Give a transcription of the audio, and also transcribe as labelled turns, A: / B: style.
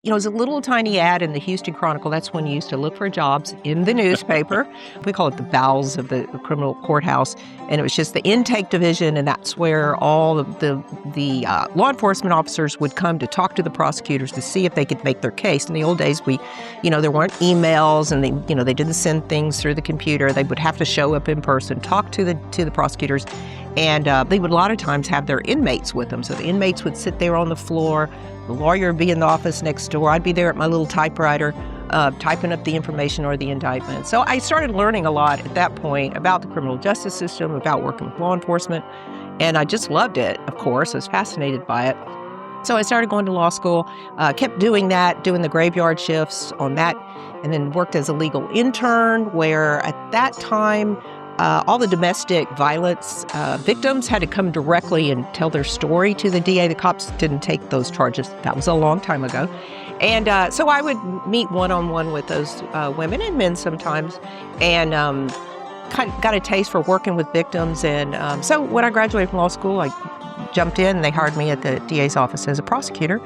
A: it was a little tiny ad in the Houston Chronicle. That's when you used to look for jobs in the newspaper. We call it the bowels of the criminal courthouse. And it was just the intake division, and that's where all of the law enforcement officers would come to talk to the prosecutors to see if they could make their case. In the old days, there weren't emails, and they didn't send things through the computer. They would have to show up in person, talk to the prosecutors, and they would a lot of times have their inmates with them. So the inmates would sit there on the floor. The lawyer would be in the office next door. I'd be there at my little typewriter, typing up the information or the indictment. So I started learning a lot at that point about the criminal justice system, about working with law enforcement, and I just loved it, of course. I was fascinated by it. So I started going to law school, kept doing that, doing the graveyard shifts on that, and then worked as a legal intern where at that time, all the domestic violence victims had to come directly and tell their story to the DA. The cops didn't take those charges. That was a long time ago. And so I would meet one-on-one with those women and men sometimes, and kind of got a taste for working with victims. And so when I graduated from law school, I jumped in, and they hired me at the DA's office as a prosecutor.